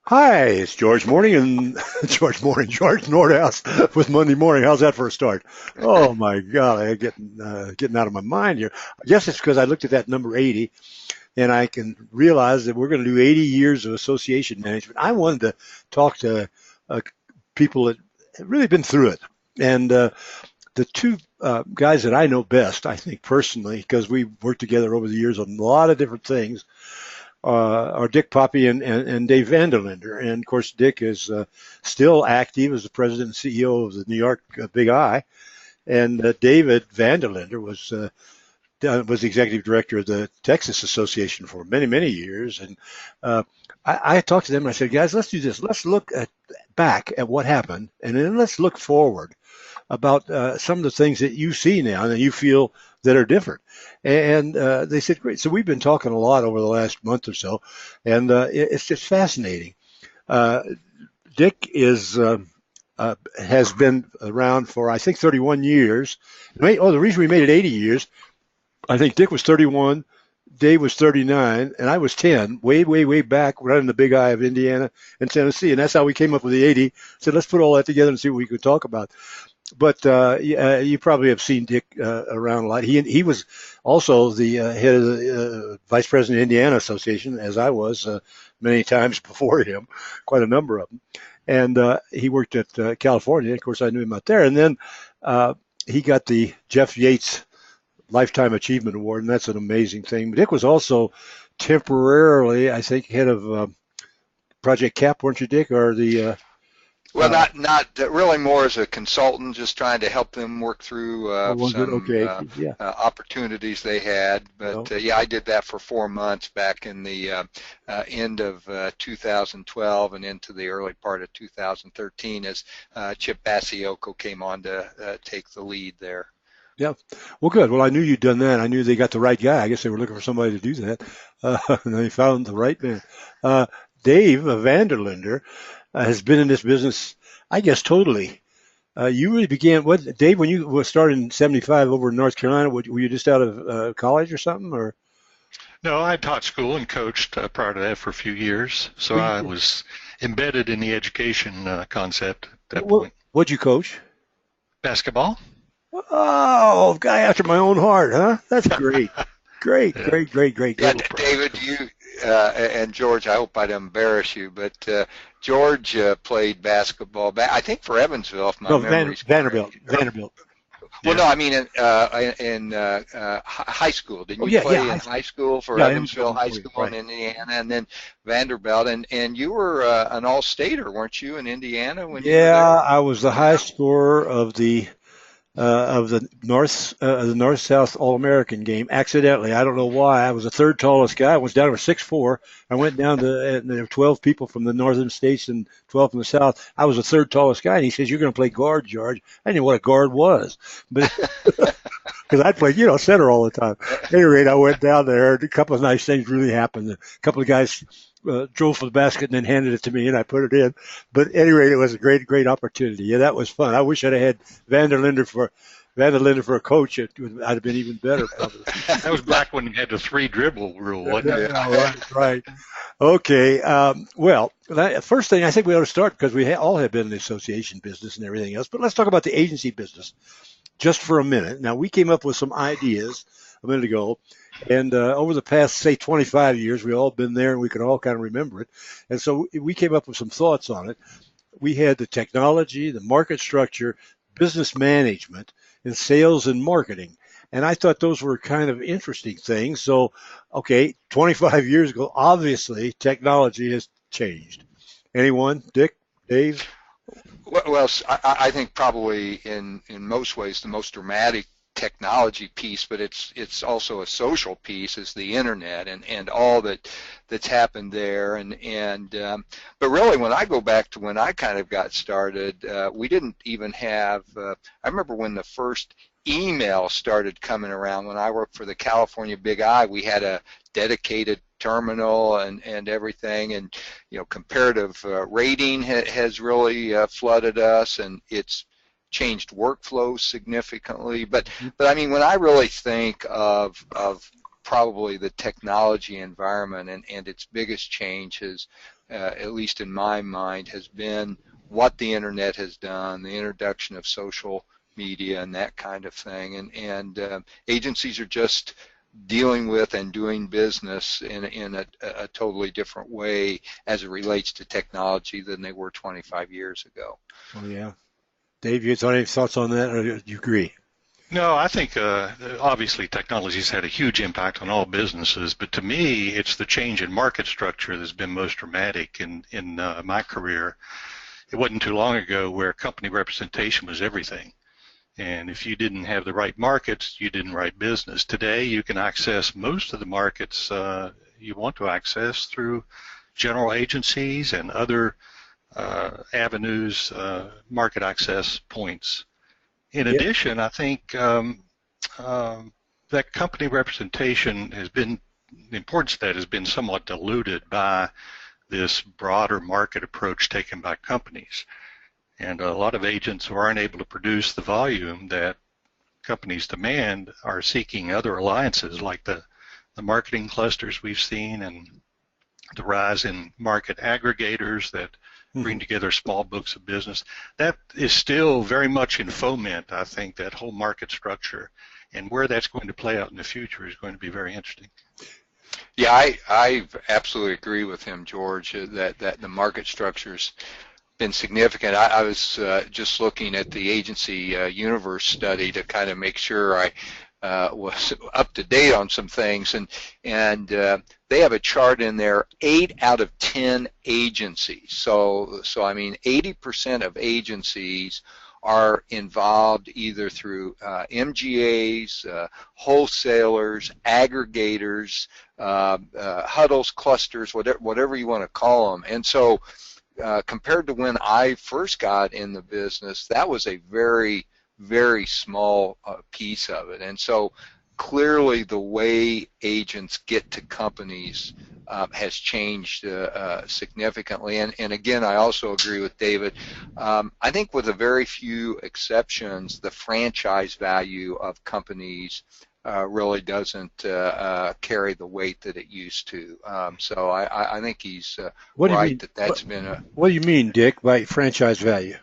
Hi, it's George Morning and George Nordhaus with Monday Morning. How's that for a start? Oh my God, I'm getting out of my mind here. I guess it's because I looked at that number 80 and I can realize that we're going to do 80 years of association management. I wanted to talk to uh, people that have really been through it. And the two guys that I know best, I think personally, because we worked together over the years on a lot of different things, are Dick Poppy and Dave Vanderlinder. And of course, Dick is still active as the president and CEO of the New York Big I. And David Vanderlinder was the executive director of the Texas Association for many, many years. And I talked to them and I said, guys, let's do this. Let's look back at what happened, and then let's look forward about some of the things that you see now and that you feel that are different. And they said, great. So we've been talking a lot over the last month or so, and it's just fascinating. Uh, Dick has been around for, I think, 31 years. The reason we made it 80 years, I think Dick was 31, Dave was 39, and I was 10, way, way, way back running the Big Eye of Indiana and Tennessee. And that's how we came up with the 80. Said, let's put all that together and see what we could talk about. But you probably have seen Dick around a lot. He was also the head of the vice president of the Indiana Association, as I was many times before him, quite a number of them. And he worked at California. Of course, I knew him out there. And then he got the Jeff Yates Lifetime Achievement Award, and that's an amazing thing. Dick was also temporarily, I think, head of Project CAP, weren't you, Dick? Or the Well, not really more as a consultant, just trying to help them work through was it some okay? Yeah. opportunities they had. Well, But yeah, I did that for 4 months back in the end of 2012 and into the early part of 2013 as Chip Bassioko came on to take the lead there. yeah. Well, good. Well, I knew you'd done that. I knew they got the right guy. I guess they were looking for somebody to do that, and they found the right man. Uh, Dave Vanderlinder has been in this business, I guess, totally. You really began what, Dave? When you started in '75 over in North Carolina, were you just out of college or something, or No, I taught school and coached prior to that for a few years, so I was embedded in the education concept at that what? point. What'd you coach? Basketball? Oh, guy after my own heart, huh? That's great. Great, Yeah. great, great, great, Yeah, great. David, you and George, I hope I didn't embarrass you, but George played basketball back, I think for Evansville, if my No, memory's Vanderbilt. correct. Vanderbilt. Well, Yeah. no, I mean in high school. Didn't Oh, you yeah, yeah. play in high school for Yeah, Evansville Evansville, High Missouri. School in Right. Indiana, and then Vanderbilt, and you were an all-stater, weren't you, in Indiana when you were Yeah, there? I was the high scorer of the North South All American game. Accidentally, I don't know why. I was the third tallest guy. I was down to 6'4". I went down to and there were 12 people from the northern states and 12 from the south. I was the third tallest guy, and he says, "You're going to play guard, George." I didn't know what a guard was, but because I played, center all the time. At any rate, I went down there. A couple of nice things really happened. A couple of guys drove for the basket and then handed it to me, and I put it in. But at any rate, it was a great, great opportunity. Yeah, that was fun. I wish I'd have had Vanderlinder for Vanderlinder for a coach. I'd have been even better, probably. That was back when you had the three dribble rule, wasn't it? Yeah, right, right. Okay. Well, first thing I think we ought to start because we all have been in the association business and everything else. But let's talk about the agency business just for a minute. Now, we came up with some ideas a minute ago, and over the past, say, 25 years, we've all been there and we can all kind of remember it. And so we came up with some thoughts on it. We had the technology, the market structure, business management, and sales and marketing. And I thought those were kind of interesting things. So, okay, 25 years ago, obviously technology has changed. Anyone? Dick? Dave? Well, I think probably in most ways the most dramatic technology piece, but it's also a social piece is the internet and all that's happened there but really when I go back to when I kind of got started, we didn't even have I remember when the first email started coming around when I worked for the California Big I. We had a dedicated terminal and everything, and comparative rating has really flooded us, and it's changed workflows significantly. But I mean, when I really think of probably the technology environment and its biggest change has at least in my mind, has been what the internet has done, the introduction of social media and that kind of thing, and agencies are just dealing with and doing business in a totally different way as it relates to technology than they were 25 years ago. Oh yeah, Dave, you got any thoughts on that, or do you agree? No, I think obviously technology's had a huge impact on all businesses, but to me, it's the change in market structure that's been most dramatic in my career. It wasn't too long ago where company representation was everything. And if you didn't have the right markets, you didn't write business. Today, you can access most of the markets you want to access through general agencies and other avenues, market access points. In addition, I think that company representation has been, the importance of that has been somewhat diluted by this broader market approach taken by companies. And a lot of agents who aren't able to produce the volume that companies demand are seeking other alliances, like the marketing clusters we've seen and the rise in market aggregators that bring together small books of business. That is still very much in foment, I think, that whole market structure. And where that's going to play out in the future is going to be very interesting. Yeah, I absolutely agree with him, George, that the market structure's been significant. I was just looking at the agency universe study to kind of make sure I was up to date on some things, and they have a chart in there, 8 out of 10 agencies. So I mean, 80% of agencies are involved either through MGAs, wholesalers, aggregators, huddles, clusters, whatever you want to call them. And so compared to when I first got in the business, that was a very, very small piece of it. And so clearly the way agents get to companies has changed significantly. And again, I also agree with David. I think with a very few exceptions, the franchise value of companies really doesn't carry the weight that it used to. So I think he's right that's been a... What do you mean, Dick, by franchise value?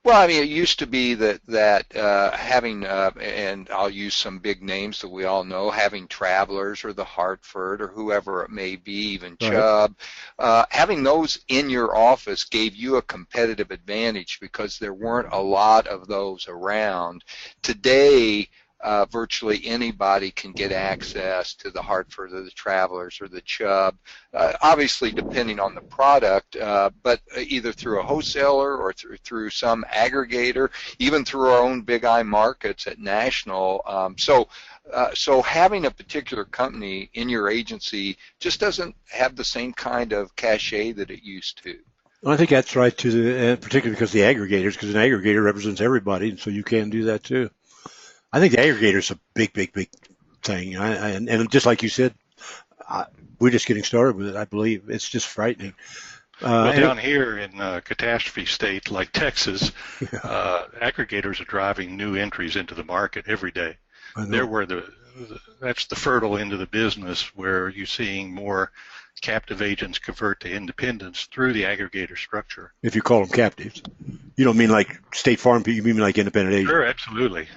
Well, I mean, it used to be that having, and I'll use some big names that we all know, having Travelers or the Hartford or whoever it may be, even Chubb, having those in your office gave you a competitive advantage because there weren't a lot of those around. Today, virtually anybody can get access to the Hartford or the Travelers or the Chubb, obviously depending on the product, but either through a wholesaler or through some aggregator, even through our own Big I markets at National. So having a particular company in your agency just doesn't have the same kind of cachet that it used to. Well, I think that's right, particularly because the aggregators, because an aggregator represents everybody, and so you can do that too. I think the aggregator is a big, big, big thing, and just like you said, we're just getting started with it. I believe it's just frightening. Well, down here in catastrophe state like Texas, aggregators are driving new entries into the market every day. They're where that's the fertile end of the business, where you're seeing more captive agents convert to independents through the aggregator structure. If you call them captives, you don't mean like State Farm, you mean like independent agents? Sure, absolutely.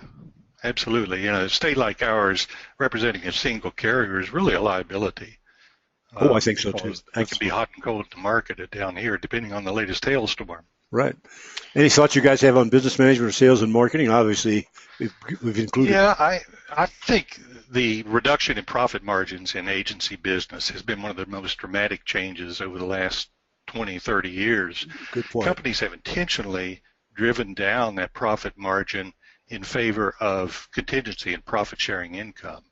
Absolutely. You know, a state like ours representing a single carrier is really a liability. I think so too. It can be hot and cold to market it down here, depending on the latest hailstorm. Right. Any thoughts you guys have on business management or sales and marketing? Obviously, we've included. Yeah, I think the reduction in profit margins in agency business has been one of the most dramatic changes over the last 20, 30 years. Good point. Companies have intentionally driven down that profit margin in favor of contingency and profit-sharing income.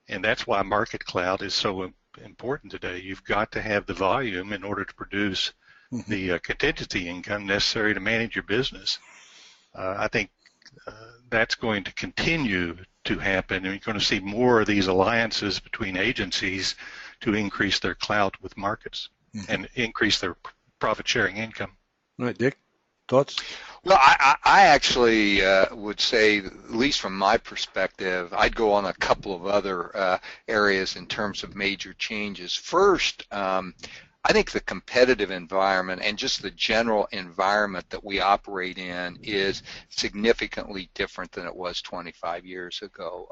And that's why Market Cloud is so important today. You've got to have the volume in order to produce the contingency income necessary to manage your business. I think that's going to continue to happen, and you're going to see more of these alliances between agencies to increase their clout with markets and increase their profit-sharing income. All right, Dick, thoughts? Well, I actually would say, at least from my perspective, I'd go on a couple of other areas in terms of major changes. First, I think the competitive environment and just the general environment that we operate in is significantly different than it was 25 years ago.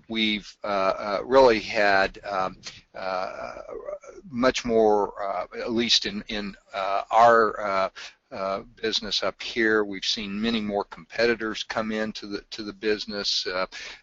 We've really had much more, at least in our business up here. We've seen many more competitors come into the business,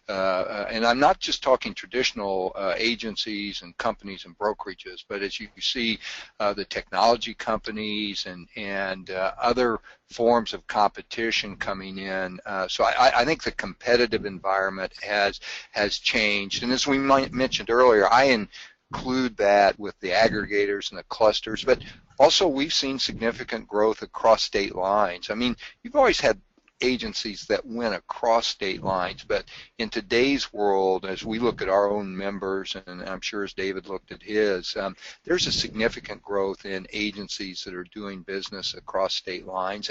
and I'm not just talking traditional agencies and companies and brokerages, but as you see, the technology companies and other forms of competition coming in. So I think the competitive environment has changed, and as we mentioned earlier, I include that with the aggregators and the clusters, but also we've seen significant growth across state lines. I mean, you've always had agencies that went across state lines, but in today's world, as we look at our own members, and I'm sure as David looked at his, there's a significant growth in agencies that are doing business across state lines.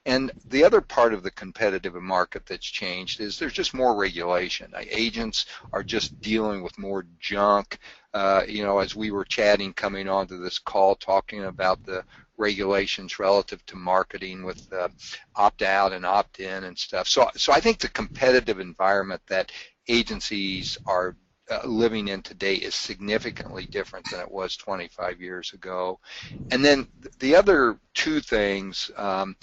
And the other part of the competitive market that's changed is there's just more regulation. Agents are just dealing with more junk. As we were chatting coming onto this call, talking about the regulations relative to marketing with opt-out and opt-in and stuff. So I think the competitive environment that agencies are living in today is significantly different than it was 25 years ago. And then the other two things, and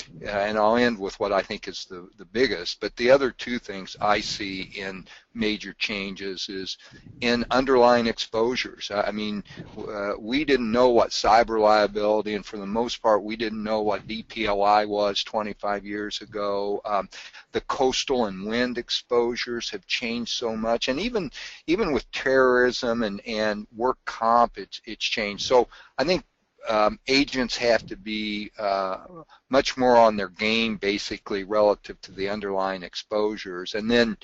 I'll end with what I think is the biggest, but the other two things I see in major changes is in underlying exposures. I mean, we didn't know what cyber liability, and for the most part, we didn't know what DPLI was 25 years ago. The coastal and wind exposures have changed so much, and even with terrorism and work comp, it's changed. So I think agents have to be much more on their game, basically, relative to the underlying exposures. And then,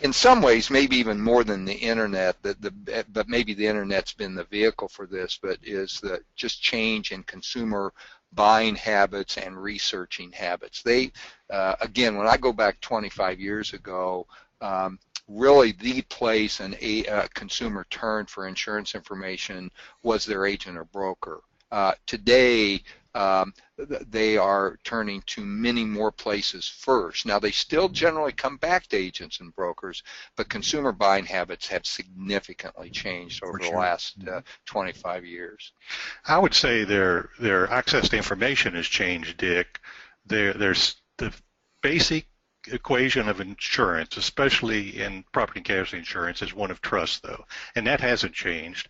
in some ways, maybe even more than the internet, but maybe the internet's been the vehicle for this, but is the just change in consumer buying habits and researching habits. They, again, when I go back 25 years ago, really the place a consumer turned for insurance information was their agent or broker. Today, they are turning to many more places first. Now, they still generally come back to agents and brokers, but consumer buying habits have significantly changed over the last 25 years. I would say their access to information has changed, Dick. There's the basic equation of insurance, especially in property and casualty insurance, is one of trust, though, and that hasn't changed.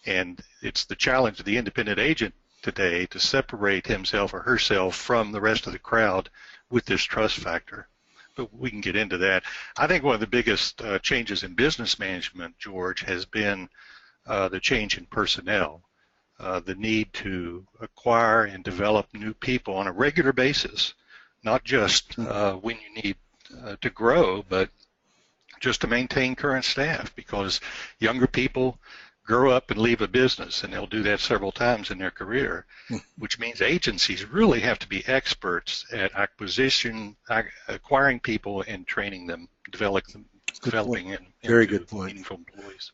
And it's the challenge of the independent agent today to separate himself or herself from the rest of the crowd with this trust factor. But we can get into that. I think one of the biggest changes in business management, George, has been the change in personnel, the need to acquire and develop new people on a regular basis, not just when you need to grow, but just to maintain current staff, because younger people grow up and leave a business, and they'll do that several times in their career, which means agencies really have to be experts at acquiring people and training them, developing them Very into good point. meaningful employees.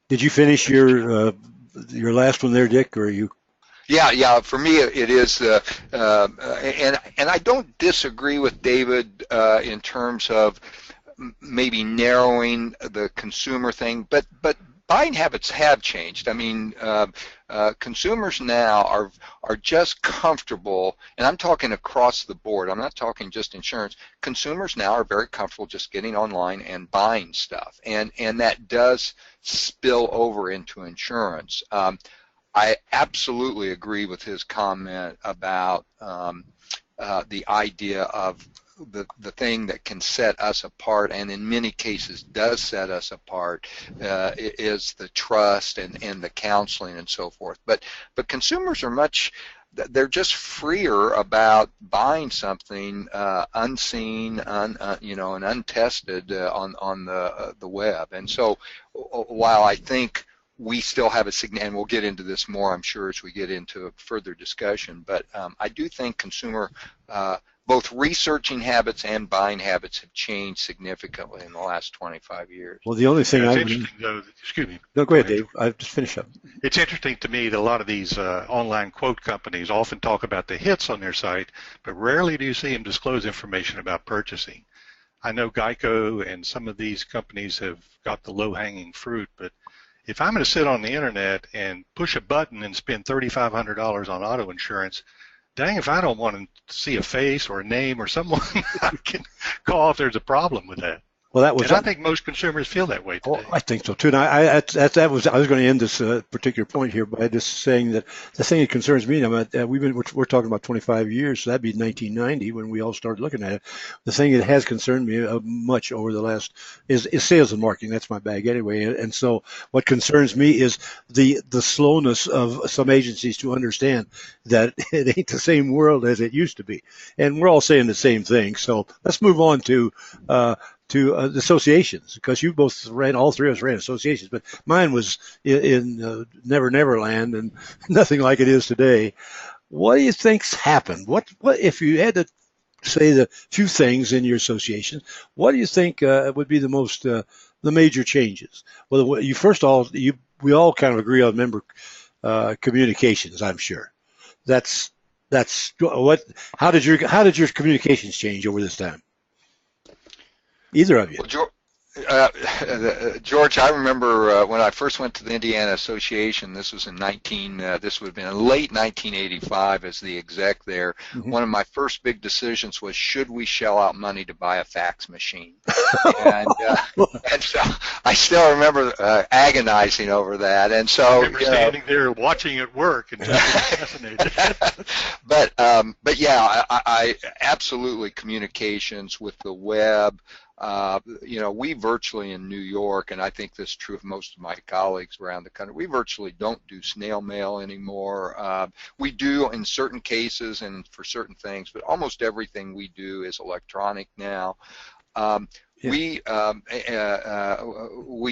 Did you finish your last one there, Dick, or are you? Yeah. For me, it is, and I don't disagree with David in terms of maybe narrowing the consumer thing, but buying habits have changed. I mean, consumers now are just comfortable, and I'm talking across the board. I'm not talking just insurance. Consumers now are very comfortable just getting online and buying stuff, and that does spill over into insurance. I absolutely agree with his comment about the idea of the thing that can set us apart, and in many cases does set us apart, is the trust and the counseling and so forth. But consumers are they're just freer about buying something unseen, and untested on the web. And so, while I think we still have and we'll get into this more, I'm sure, as we get into a further discussion, but I do think consumer both researching habits and buying habits have changed significantly in the last 25 years. Well, the only thing it's I interesting though. Excuse me. no, go ahead, Dave. I'll just finish up. It's interesting to me that a lot of these online quote companies often talk about the hits on their site, but rarely do you see them disclose information about purchasing. I know Geico and some of these companies have got the low-hanging fruit, but if I'm going to sit on the internet and push a button and spend $3,500 on auto insurance, dang if I don't want to see a face or a name or someone I can call if there's a problem with that. Well, that was. And I think most consumers feel that way today. Oh, I think so too. And I was going to end this particular point here by just saying that the thing that concerns me. We're talking about 25 years, so that'd be 1990 when we all started looking at it. The thing that has concerned me much over the last is sales and marketing. That's my bag anyway. And so what concerns me is the slowness of some agencies to understand that it ain't the same world as it used to be. And we're all saying the same thing. So let's move on to the associations, because you both ran, all three of us ran associations, but mine was in Never Never Land and nothing like it is today. What do you think's happened? What if you had to say the few things in your association, what do you think would be the major changes? Well, you first of all, we all kind of agree on member communications, I'm sure. That's what. How did your communications change over this time? Either of you. Well, George, I remember when I first went to the Indiana Association. This was in this would have been in late 1985 as the exec there. Mm-hmm. One of my first big decisions was, should we shell out money to buy a fax machine? and so I still remember agonizing over that. And so I remember standing there watching it work and just fascinated. but yeah, I absolutely, communications with the web. We virtually in New York, and I think this is true of most of my colleagues around the country, we virtually don't do snail mail anymore. We do in certain cases and for certain things, but almost everything we do is electronic now. We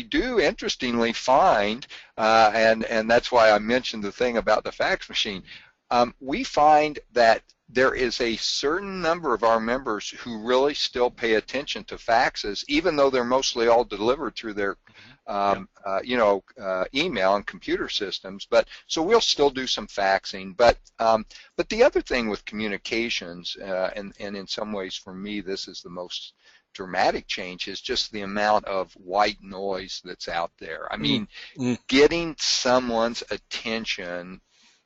do interestingly find, and that's why I mentioned the thing about the fax machine. We find that there is a certain number of our members who really still pay attention to faxes, even though they're mostly all delivered through their, email and computer systems. But so we'll still do some faxing. But the other thing with communications, and in some ways for me this is the most dramatic change, is just the amount of white noise that's out there. I mean, getting someone's attention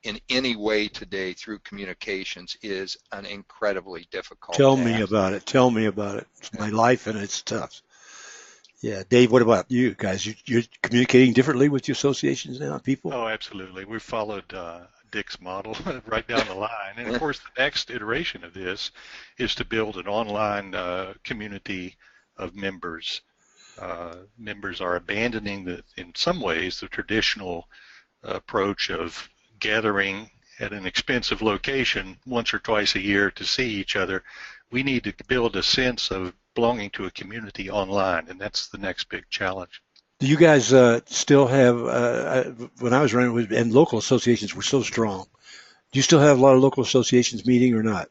in any way today through communications is an incredibly difficult task. Tell me about it. It's my life, and it's tough. Yeah, Dave, what about you guys? You're communicating differently with your associations now, people? Oh, absolutely. We've followed Dick's model right down the line. And, of course, the next iteration of this is to build an online community of members. Members are abandoning, in some ways, the traditional approach of gathering at an expensive location once or twice a year to see each other. We need to build a sense of belonging to a community online, and that's the next big challenge. Do you guys still have, when I was running, and local associations were so strong, do you still have a lot of local associations meeting or not?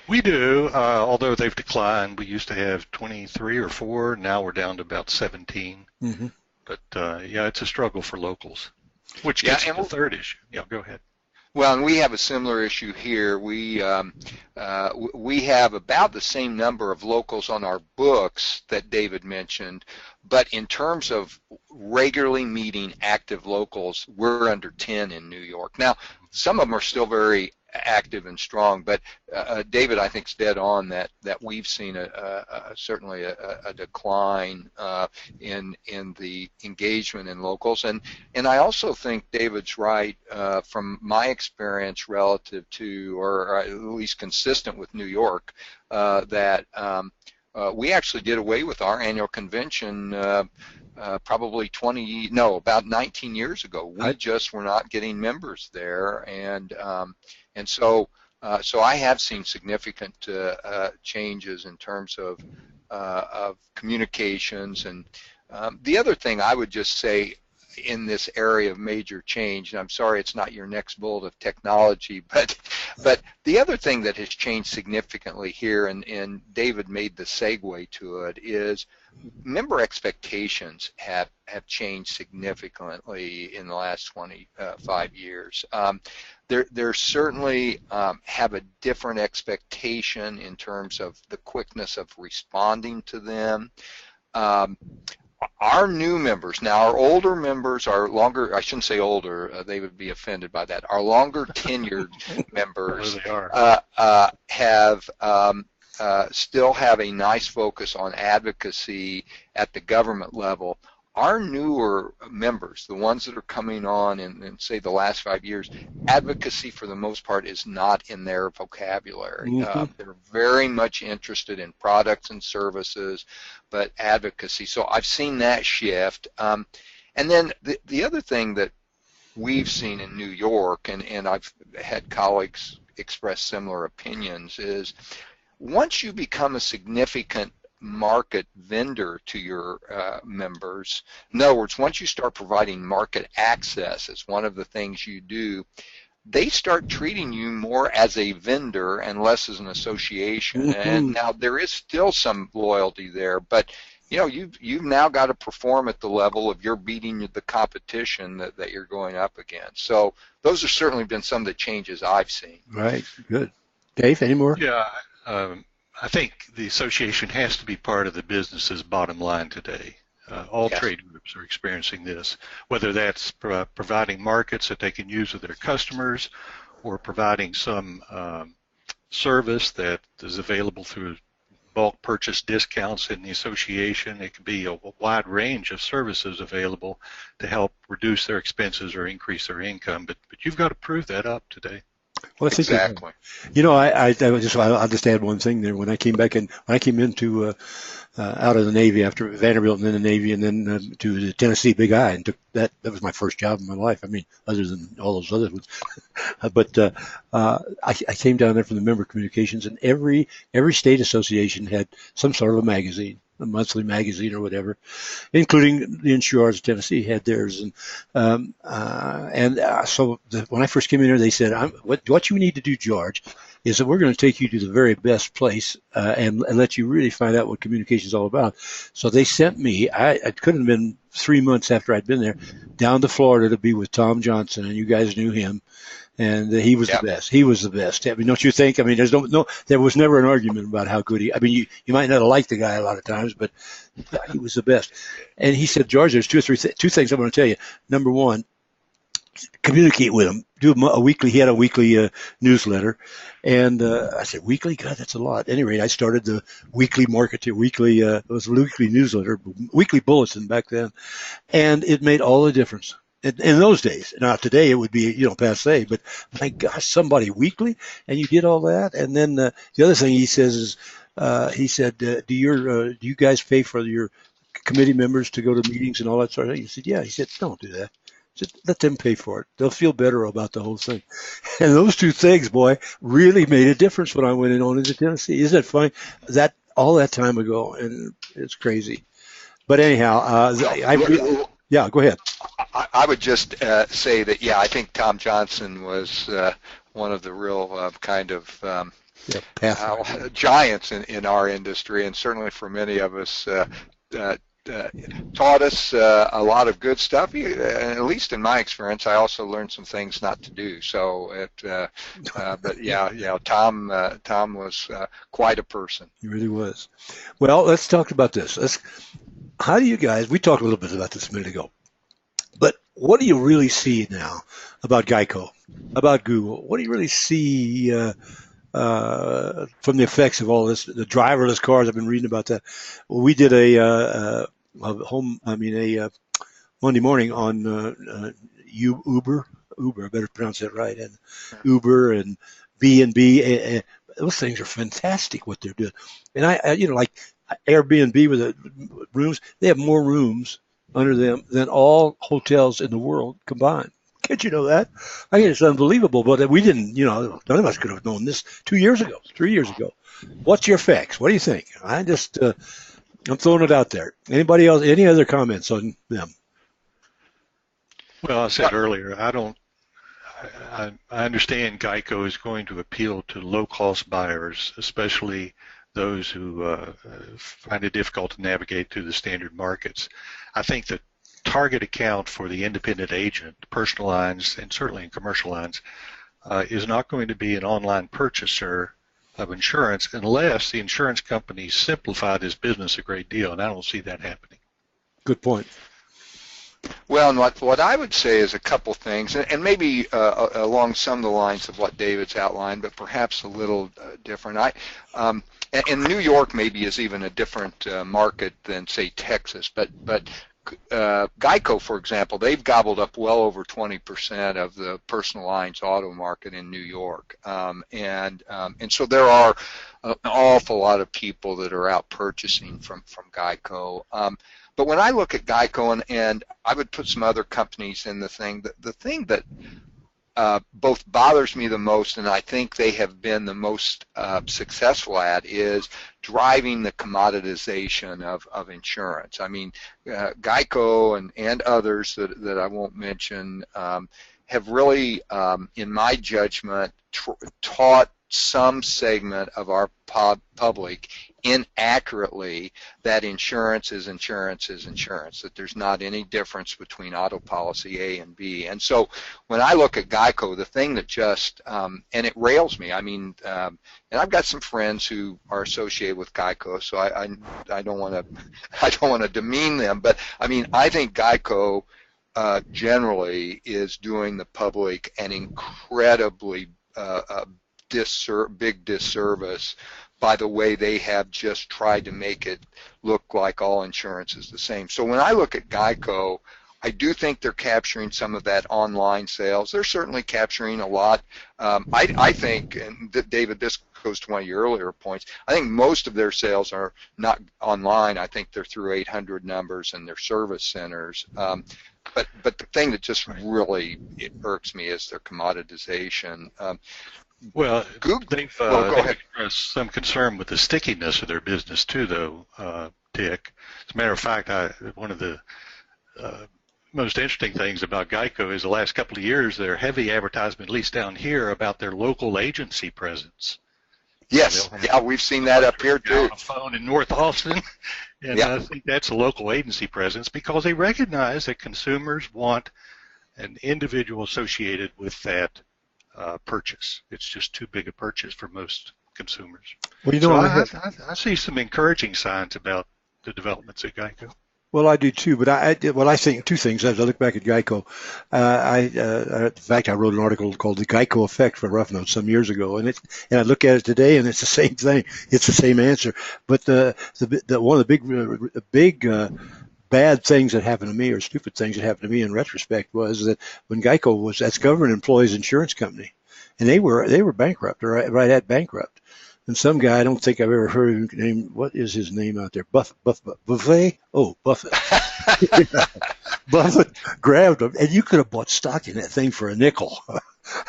We do, although they've declined. We used to have 23 or 4, now we're down to about 17. Mm-hmm. But it's a struggle for locals. Which gets to the third issue. Yeah, go ahead. Well, and we have a similar issue here. We have about the same number of locals on our books that David mentioned, but in terms of regularly meeting active locals, we're under 10 in New York. Now, some of them are still very active and strong, but David, I think, is dead on that we've seen certainly a decline in the engagement in locals, and I also think David's right from my experience relative to, or at least consistent with New York, that we actually did away with our annual convention probably about 19 years ago. We just were not getting members there, and so I have seen significant changes in terms of communications. And the other thing I would just say, in this area of major change. And I'm sorry it's not your next bullet of technology, but the other thing that has changed significantly here, and David made the segue to it, is member expectations have changed significantly in the last 25 years. There certainly have a different expectation in terms of the quickness of responding to them. Our new members, now our older members, our longer, I shouldn't say older, they would be offended by that, our longer tenured members have still have a nice focus on advocacy at the government level. Our newer members, the ones that are coming on in say the last 5 years, advocacy for the most part is not in their vocabulary. They're very much interested in products and services, but advocacy. So I've seen that shift. And then the other thing that we've seen in New York, and I've had colleagues express similar opinions, is once you become a significant market vendor to your members, in other words, once you start providing market access as one of the things you do, they start treating you more as a vendor and less as an association. And now there is still some loyalty there, but you've now got to perform at the level of you're beating the competition that you're going up against. So those have certainly been some of the changes I've seen. Right. Good. Dave, any more? Yeah. I think the association has to be part of the business's bottom line today. All trade groups are experiencing this, whether that's providing markets that they can use with their customers or providing some service that is available through bulk purchase discounts in the association. It could be a wide range of services available to help reduce their expenses or increase their income, but you've got to prove that up today. Well, exactly. I'll just add one thing there. When I came into out of the Navy after Vanderbilt and then the Navy and then to the Tennessee Big I, and that was my first job in my life. I mean, other than all those other ones. But I came down there from the member communications, and every state association had some sort of a magazine, a monthly magazine or whatever, including the Insurers of Tennessee had theirs. And so when I first came in there, they said, what you need to do, George, is that we're going to take you to the very best place and let you really find out what communication is all about. So they sent me, it couldn't have been 3 months after I'd been there, down to Florida to be with Tom Johnson, and you guys knew him. And he was the best. He was the best. I mean, don't you think? I mean, there was never an argument about how good I mean, you might not have liked the guy a lot of times, but he was the best. And he said, George, there's two things I want to tell you. Number one, communicate with him. He had a weekly newsletter. And I said, weekly? God, that's a lot. At any rate, I started the weekly it was a weekly newsletter, weekly bulletin back then. And it made all the difference. In those days. Now today it would be, passe, but my gosh, somebody weekly, and you did all that. And then the other thing he says is, he said, do you guys pay for your committee members to go to meetings and all that sort of thing? He said, yeah. He said, don't do that. He said, let them pay for it. They'll feel better about the whole thing. And those two things, boy, really made a difference when I went on into Tennessee. Isn't that funny? That all that time ago, and it's crazy. But anyhow, yeah, go ahead. I would just say that, I think Tom Johnson was one of the real kind of giants in our industry, and certainly for many of us taught us a lot of good stuff. At least in my experience, I also learned some things not to do. So, Tom was quite a person. He really was. Well, let's talk about this. How do you guys? We talked a little bit about this a minute ago. But what do you really see now about Geico, about Google? What do you really see from the effects of all this, the driverless cars? I've been reading about that. Well, we did a Monday morning on Uber, I better pronounce that right, and Uber and B&B. Those things are fantastic what they're doing. And I like Airbnb with the rooms, they have more rooms under them than all hotels in the world combined. Can't you know that? I mean, it's unbelievable, but we didn't, none of us could have known this 2 years ago, 3 years ago. What's your facts? What do you think? I'm throwing it out there. Anybody else, any other comments on them? Well, I said earlier, I understand Geico is going to appeal to low-cost buyers, especially those who find it difficult to navigate through the standard markets. I think the target account for the independent agent, personal lines, and certainly in commercial lines, is not going to be an online purchaser of insurance unless the insurance companies simplify this business a great deal, and I don't see that happening. Good point. Well, and what I would say is a couple things, and maybe along some of the lines of what David's outlined, but perhaps a little different. And New York maybe is even a different market than, say, Texas, but Geico, for example, they've gobbled up well over 20% of the personal lines auto market in New York, and so there are an awful lot of people that are out purchasing from Geico. But when I look at Geico, and I would put some other companies in the thing that both bothers me the most, and I think they have been the most successful at, is driving the commoditization of insurance. I mean, Geico and others that I won't mention have really, in my judgment, taught some segment of our public inaccurately that insurance is insurance is insurance, that there's not any difference between auto policy A and B. And so when I look at Geico, the thing that just, and it rails me, I mean, and I've got some friends who are associated with Geico, so I don't want to demean them, but I mean, I think Geico generally is doing the public an incredibly big disservice by the way they have just tried to make it look like all insurance is the same. So when I look at Geico, I do think they're capturing some of that online sales. They're certainly capturing a lot. I think, and David, this goes to one of your earlier points, I think most of their sales are not online. I think they're through 800 numbers and their service centers. But the thing that just really irks me is their commoditization. Well, they've go ahead. expressed some concern with the stickiness of their business too, though, Dick. As a matter of fact, one of the most interesting things about Geico is the last couple of years, their heavy advertisement, at least down here, about their local agency presence. Yes, yeah, we've seen that up here too. On a phone in North Austin, and yeah. I think that's a local agency presence because they recognize that consumers want an individual associated with that purchase. It's just too big a purchase for most consumers. Well, you know, so I see some encouraging signs about the developments at Geico. Well, I do too, but I think two things as I look back at Geico. In fact, I wrote an article called "The Geico Effect" for Rough Notes some years ago, and I look at it today, and it's the same thing. It's the same answer. But the one of the big bad things that happened to me, or stupid things that happened to me in retrospect, was that when Geico that's government employees insurance company, and they were bankrupt, or right at bankrupt. And some guy, I don't think I've ever heard of his name. What is his name out there? Buffett? Oh, Buffett. Yeah. Buffett grabbed him, and you could have bought stock in that thing for a nickel.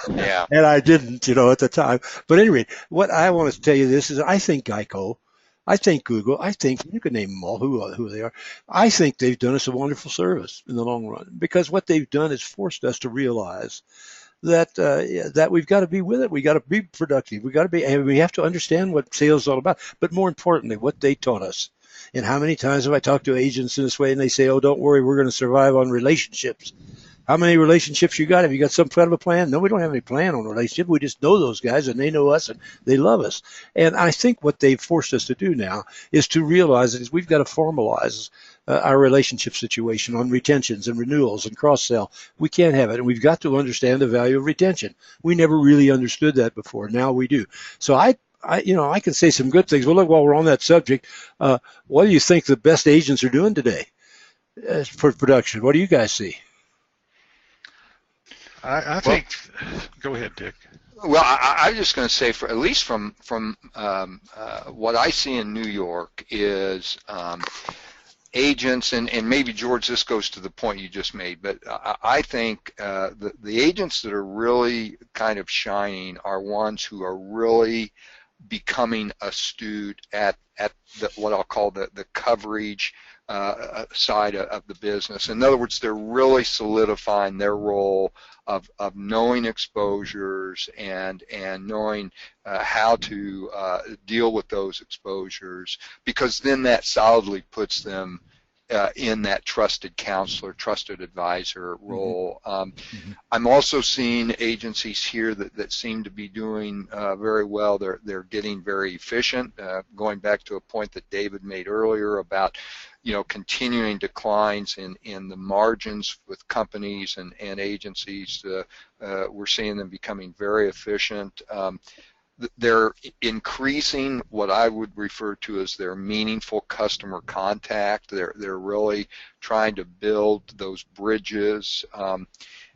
Yeah. And I didn't, at the time. But anyway, what I want to tell you this is I think Geico, I think Google, I think, you can name them all, who they are. I think they've done us a wonderful service in the long run, because what they've done is forced us to realize that we've got to be with it. We got to be productive. And we have to understand what sales is all about. But more importantly, what they taught us. And how many times have I talked to agents in this way, and they say, "Oh, don't worry, we're going to survive on relationships." How many relationships you got? Have you got some kind of a plan? No, we don't have any plan on a relationship. We just know those guys, and they know us, and they love us. And I think what they've forced us to do now is to realize that we've got to formalize our relationship situation on retentions and renewals and cross-sell. We can't have it, and we've got to understand the value of retention. We never really understood that before. Now we do. So I can say some good things. Well, look, while we're on that subject, what do you think the best agents are doing today for production? What do you guys see? I think. Go ahead, Dick. Well, I was just going to say, at least from what I see in New York is agents, and maybe George, this goes to the point you just made, but I think the agents that are really kind of shining are ones who are really becoming astute at what I'll call the coverage side of the business. In other words, they're really solidifying their role of knowing exposures and knowing how to deal with those exposures, because then that solidly puts them in that trusted counselor, trusted advisor role. I'm also seeing agencies here that seem to be doing very well. They're getting very efficient. Going back to a point that David made earlier about, continuing declines in the margins with companies and agencies. We're seeing them becoming very efficient. They're increasing what I would refer to as their meaningful customer contact. They're really trying to build those bridges.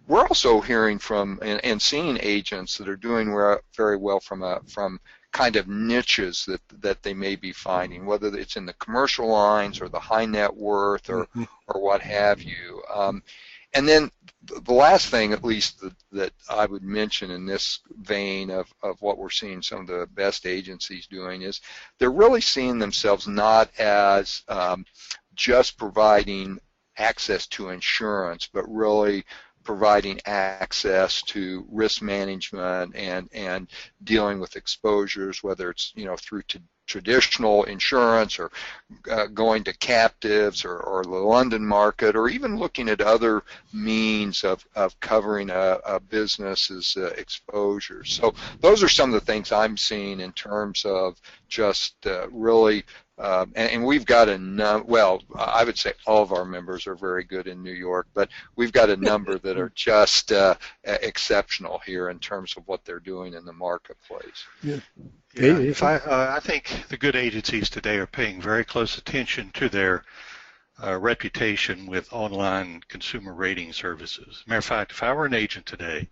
We're also hearing from and seeing agents that are doing very well from kind of niches that they may be finding, whether it's in the commercial lines or the high net worth or what have you. And then the last thing, at least, that I would mention in this vein of what we're seeing some of the best agencies doing is they're really seeing themselves not as just providing access to insurance, but really providing access to risk management and dealing with exposures, whether it's through traditional insurance or going to captives or the London market, or even looking at other means of covering a business's exposure. So those are some of the things I'm seeing in terms of just really and we've got I would say all of our members are very good in New York, but we've got a number that are just exceptional here in terms of what they're doing in the marketplace. Yeah, I think the good agencies today are paying very close attention to their reputation with online consumer rating services. As a matter of fact, if I were an agent today,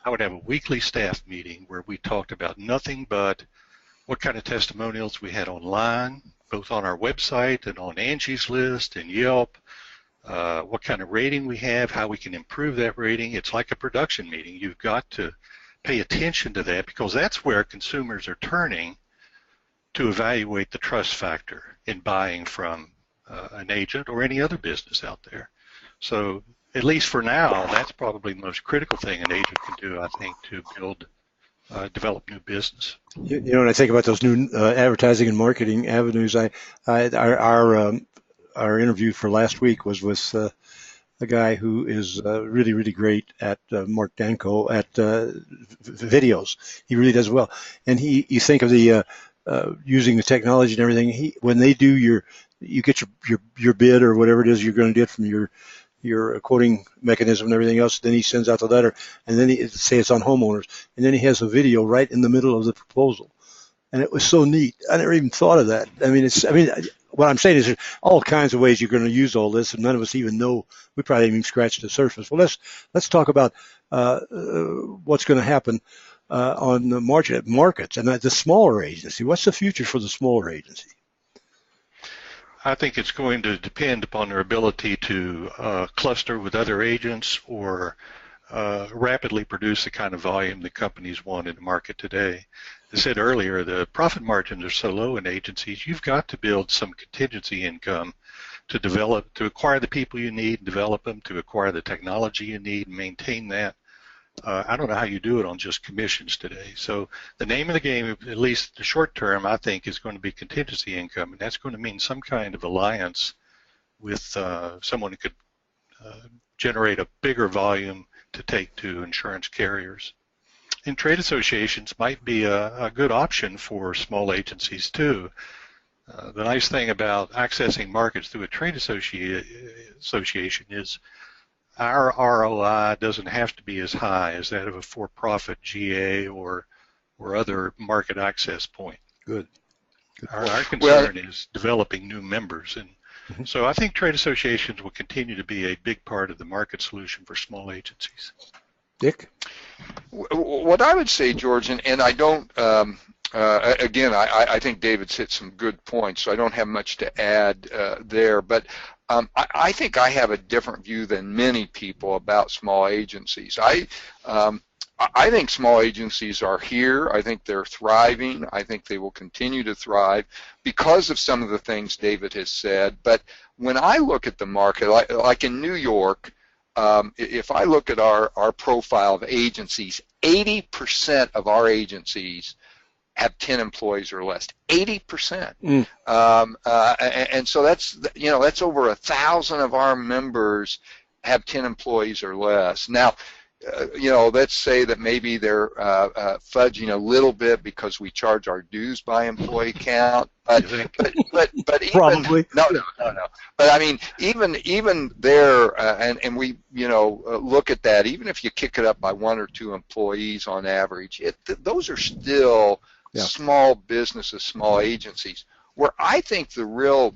I would have a weekly staff meeting where we talked about nothing but what kind of testimonials we had online, both on our website and on Angie's List and Yelp, what kind of rating we have, how we can improve that rating. It's like a production meeting. You've got to pay attention to that, because that's where consumers are turning to evaluate the trust factor in buying from an agent or any other business out there. So at least for now, that's probably the most critical thing an agent can do, I think, to develop new business. When I think about those new advertising and marketing avenues, our interview for last week was with a guy who is really, really great at Mark Danko at videos. He really does well. And you think of the using the technology and everything. When they do you get your bid or whatever it is you're going to get from your quoting mechanism and everything else, then he sends out the letter, and then say it's on homeowners, and then he has a video right in the middle of the proposal. And it was so neat. I never even thought of that. What I'm saying is there's all kinds of ways you're going to use all this, and none of us even know. We probably haven't even scratched the surface. Well, let's talk about what's going to happen on the markets and the smaller agency. What's the future for the smaller agency? I think it's going to depend upon their ability to cluster with other agents or rapidly produce the kind of volume the companies want in the market today. As I said earlier, the profit margins are so low in agencies, you've got to build some contingency income to acquire the people you need, develop them, to acquire the technology you need, and maintain that. I don't know how you do it on just commissions today. So the name of the game, at least the short term, I think, is going to be contingency income, and that's going to mean some kind of alliance with someone who could generate a bigger volume to take to insurance carriers. And trade associations might be a good option for small agencies too. The nice thing about accessing markets through a trade association is our ROI doesn't have to be as high as that of a for-profit GA or other market access point. Good. Our concern is developing new members, and so I think trade associations will continue to be a big part of the market solution for small agencies. Dick? What I would say, George, and I don't, again, I think David's hit some good points, so I don't have much to add there, but I think I have a different view than many people about small agencies. I think small agencies are here. I think they're thriving. I think they will continue to thrive because of some of the things David has said. But when I look at the market, like in New York, if I look at our profile of agencies, 80% of our agencies have 10 employees or less. 80%. And so that's over 1,000 of our members have 10 employees or less. Now, let's say that maybe they're fudging a little bit because we charge our dues by employee count, but even, Probably. No. But I mean, even there, and we look at that. Even if you kick it up by 1 or 2 employees on average, those are still small businesses, small agencies. Where I think the real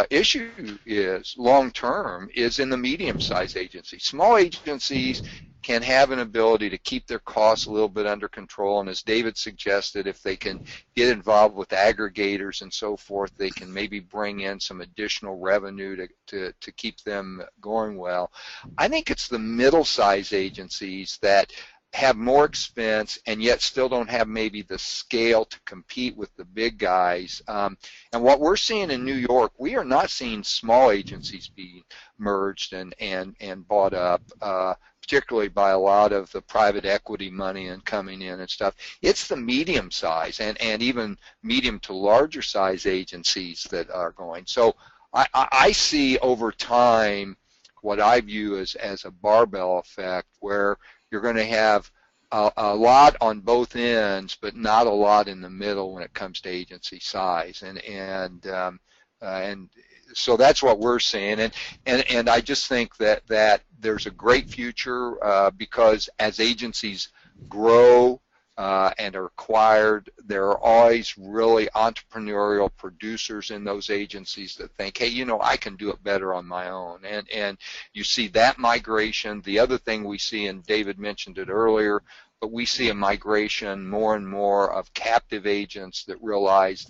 issue is long-term is in the medium-sized agencies. Small agencies can have an ability to keep their costs a little bit under control, and as David suggested, if they can get involved with aggregators and so forth, they can maybe bring in some additional revenue to keep them going well. I think it's the middle-sized agencies that have more expense and yet still don't have maybe the scale to compete with the big guys. And what we're seeing in New York, we are not seeing small agencies be merged and bought up, particularly by a lot of the private equity money and coming in and stuff. It's the medium size and even medium to larger size agencies that are going. So I see over time what I view as a barbell effect, where you're going to have a lot on both ends, but not a lot in the middle when it comes to agency size, and so that's what we're seeing, and I just think that there's a great future because as agencies grow and are acquired, there are always really entrepreneurial producers in those agencies that think, hey, I can do it better on my own, and you see that migration. The other thing we see, and David mentioned it earlier, but we see a migration more and more of captive agents that realize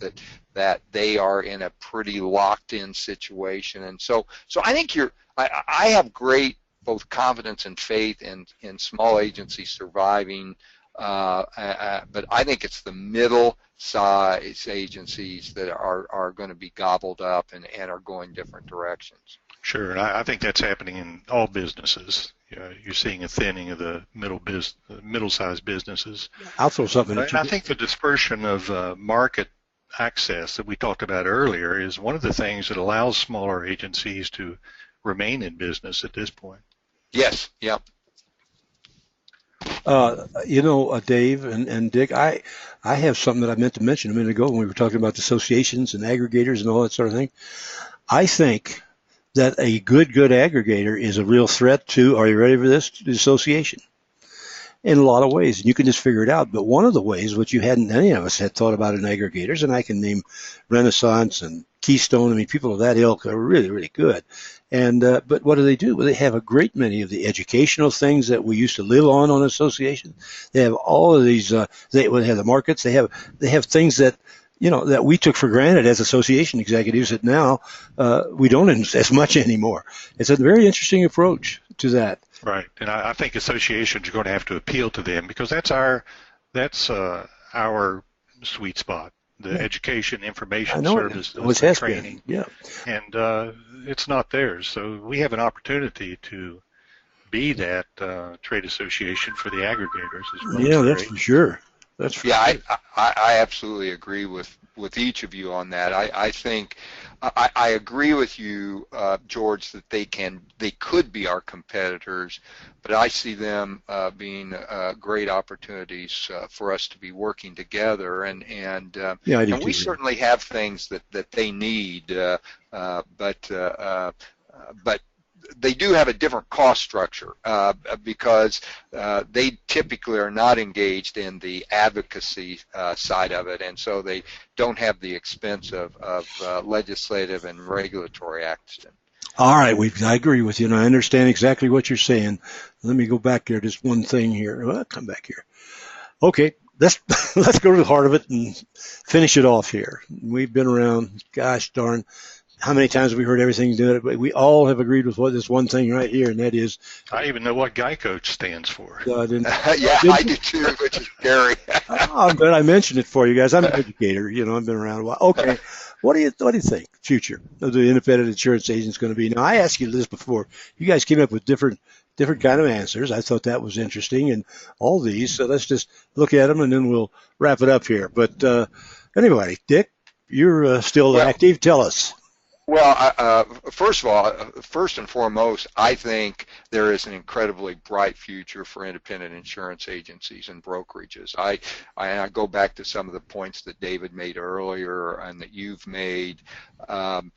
that they are in a pretty locked-in situation, and so I think I have great both confidence and faith in small agencies surviving. But I think it's the middle-size agencies that are going to be gobbled up and are going different directions. Sure, and I think that's happening in all businesses. You're seeing a thinning of the middle-sized businesses. I'll throw something at you. I think the dispersion of market access that we talked about earlier is one of the things that allows smaller agencies to remain in business at this point. Yes, yeah. Dave and Dick, I have something that I meant to mention a minute ago when we were talking about associations and aggregators and all that sort of thing. I think that a good aggregator is a real threat to, are you ready for this, to the association in a lot of ways. And you can just figure it out. But one of the ways, which any of us had thought about in aggregators, and I can name Renaissance and Keystone, I mean, people of that ilk are really, really good. And but what do? Well, they have a great many of the educational things that we used to live on association. They have all of these. They have the markets. They have things that that we took for granted as association executives that now we don't as much anymore. It's a very interesting approach to that. Right, and I think associations are going to have to appeal to them because that's our sweet spot. The education, information services, and training. Yeah. And it's not theirs. So we have an opportunity to be that trade association for the aggregators as well. Yeah, that's for sure. That's for sure. I absolutely agree with each of you on that. I think I agree with you, George, that they could be our competitors, but I see them being great opportunities for us to be working together, and we certainly have things that they need, but they do have a different cost structure because they typically are not engaged in the advocacy side of it, and so they don't have the expense of legislative and regulatory action. All right, I agree with you, and I understand exactly what you're saying. Let me go back here. Just one thing here. Well, come back here. Okay, let's go to the heart of it and finish it off here. We've been around, gosh darn, how many times have we heard everything doing it? But we all have agreed with what this one thing right here, and that is. I even know what Geico stands for. Yeah, I do too, which is scary. I'm glad I mentioned it for you guys. I'm an educator. I've been around a while. Okay, what do you think? Future of the independent insurance agent is going to be. Now, I asked you this before. You guys came up with different kind of answers. I thought that was interesting, and all these. So let's just look at them, and then we'll wrap it up here. But anyway, Dick, you're still active. Tell us. Well, first of all, first and foremost, I think there is an incredibly bright future for independent insurance agencies and brokerages. I go back to some of the points that David made earlier and that you've made. The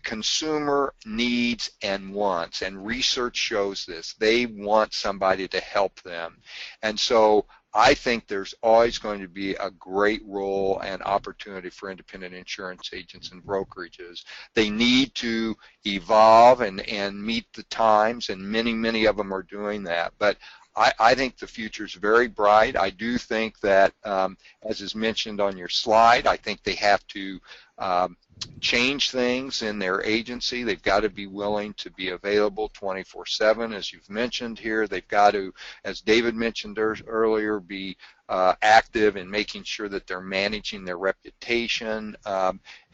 consumer needs and wants, and research shows this. They want somebody to help them. And so I think there's always going to be a great role and opportunity for independent insurance agents and brokerages. They need to evolve and meet the times, and many of them are doing that. But I think the future is very bright. I do think that, as is mentioned on your slide, I think they have to change things in their agency. They've got to be willing to be available 24/7, as you've mentioned here. They've got to, as David mentioned earlier, be active in making sure that they're managing their reputation,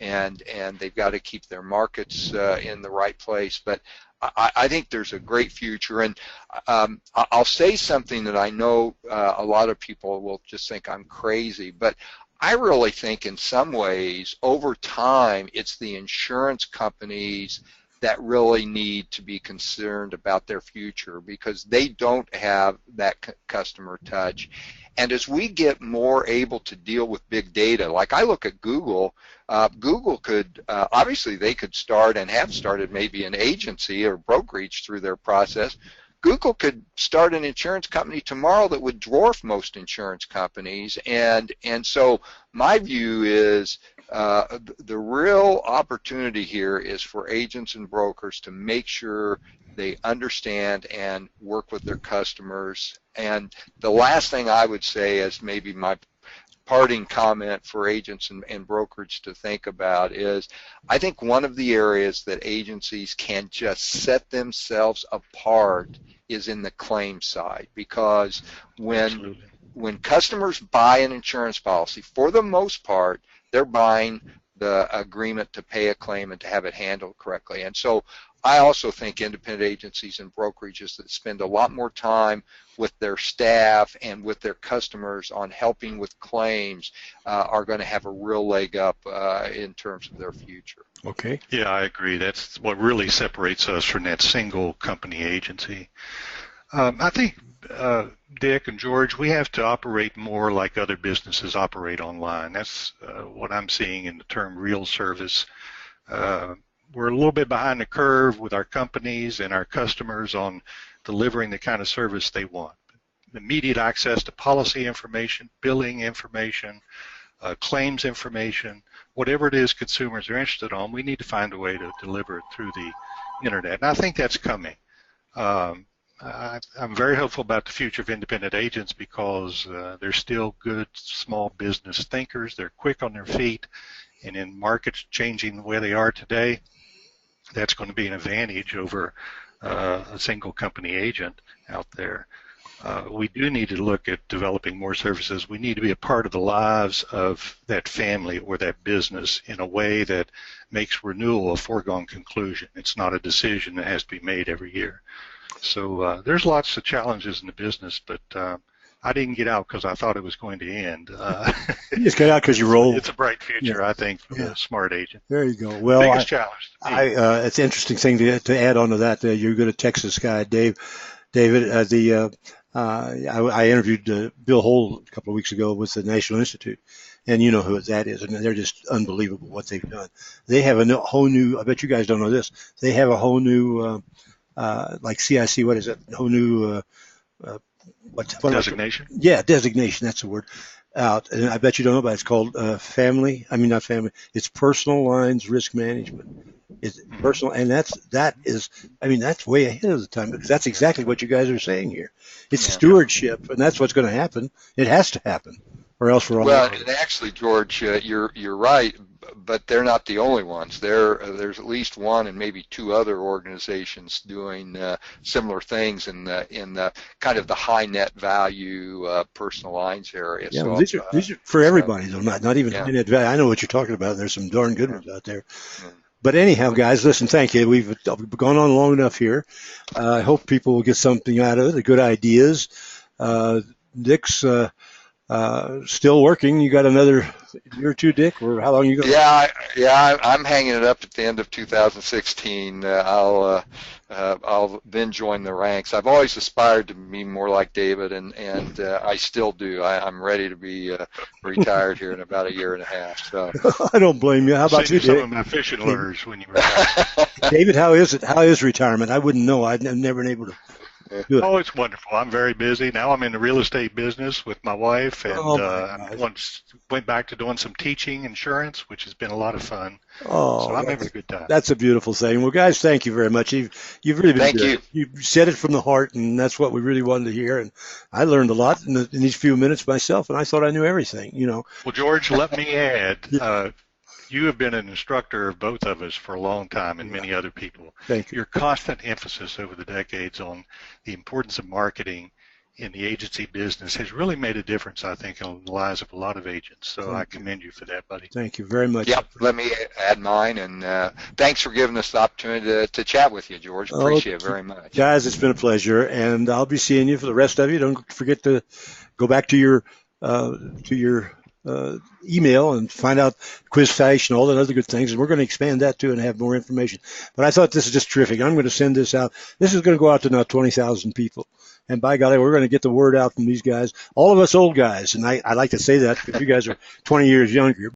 and they've got to keep their markets in the right place. But I think there's a great future, and I'll say something that I know a lot of people will just think I'm crazy, but I really think in some ways, over time, it's the insurance companies that really need to be concerned about their future, because they don't have that customer touch. And as we get more able to deal with big data, like I look at Google, Google could, obviously they could start and have started maybe an agency or brokerage through their process. Google could start an insurance company tomorrow that would dwarf most insurance companies, and so my view is the real opportunity here is for agents and brokers to make sure they understand and work with their customers. And the last thing I would say as maybe my parting comment for agents and brokerage to think about is, I think one of the areas that agencies can just set themselves apart is in the claim side, because when customers buy an insurance policy, for the most part, they're buying the agreement to pay a claim and to have it handled correctly. And so I also think independent agencies and brokerages that spend a lot more time with their staff and with their customers on helping with claims are going to have a real leg up in terms of their future. Okay. Yeah, I agree. That's what really separates us from that single company agency. I think, Dick and George, we have to operate more like other businesses operate online. That's what I'm seeing in the term real service. We're a little bit behind the curve with our companies and our customers on delivering the kind of service they want. Immediate access to policy information, billing information, claims information, whatever it is consumers are interested in, we need to find a way to deliver it through the internet. And I think that's coming. I'm very hopeful about the future of independent agents because they're still good small business thinkers. They're quick on their feet, and in markets changing the way they are today, that's going to be an advantage over a single company agent out there. We do need to look at developing more services. We need to be a part of the lives of that family or that business in a way that makes renewal a foregone conclusion. It's not a decision that has to be made every year. So there's lots of challenges in the business, but I didn't get out because I thought it was going to end. You just got out because you rolled. It's a bright future, I think, for a smart agent. There you go. Well, biggest challenge. It's an interesting thing to add on to that. You're good at Texas guy, David. I interviewed Bill Holt a couple of weeks ago with the National Institute, and you know who that is, and they're just unbelievable what they've done. They have a whole new, I bet you guys don't know this, they have a whole new, like CIC, what is it, whole new, what designation? Yeah, designation, that's the word, out, and I bet you don't know about it. It's called it's Personal Lines Risk Management. It's personal, and that's way ahead of the time, because that's exactly what you guys are saying here. It's stewardship, and that's what's going to happen. It has to happen, or else we're all Well, and actually, George, you're right, but they're not the only ones. There's at least one and maybe two other organizations doing similar things in the kind of the high net value personal lines area. Yeah, so, well, these are for everybody, though, not even high net value. I know what you're talking about. There's some darn good ones out there. Yeah. But anyhow, guys, listen, thank you. We've gone on long enough here. I hope people will get something out of it, the good ideas. Dick's still working. You got another year or two, Dick, or how long you going? Yeah, I'm hanging it up at the end of 2016. I'll then join the ranks. I've always aspired to be more like David, and I still do. I'm ready to be retired here in about a year and a half. So I don't blame you. How about you, Dick? Some of my fishing lures when you retire. David, how is it? How is retirement? I wouldn't know. I've never been able to do it. Oh, it's wonderful. I'm very busy. Now I'm in the real estate business with my wife, and I went back to doing some teaching insurance, which has been a lot of fun. Oh, so I'm having a good time. That's a beautiful thing. Well, guys, thank you very much. You've really been Thank good. You said it from the heart, and that's what we really wanted to hear. And I learned a lot in these few minutes myself, and I thought I knew everything, Well, George, let me add, you have been an instructor of both of us for a long time, and many other people. Thank you. Your constant emphasis over the decades on the importance of marketing in the agency business has really made a difference, I think, in the lives of a lot of agents. So I commend you for that, buddy. Thank you very much. Yep, let me add mine, and thanks for giving us the opportunity to chat with you, George. Appreciate it very much. Guys, it's been a pleasure, and I'll be seeing you for the rest of you. Don't forget to go back to your email and find out QuizFash and all that other good things, and we're going to expand that too and have more information. But I thought this is just terrific. I'm going to send this out. This is going to go out to now 20,000 people, and by golly, we're going to get the word out from these guys, all of us old guys, and I like to say that because you guys are 20 years younger.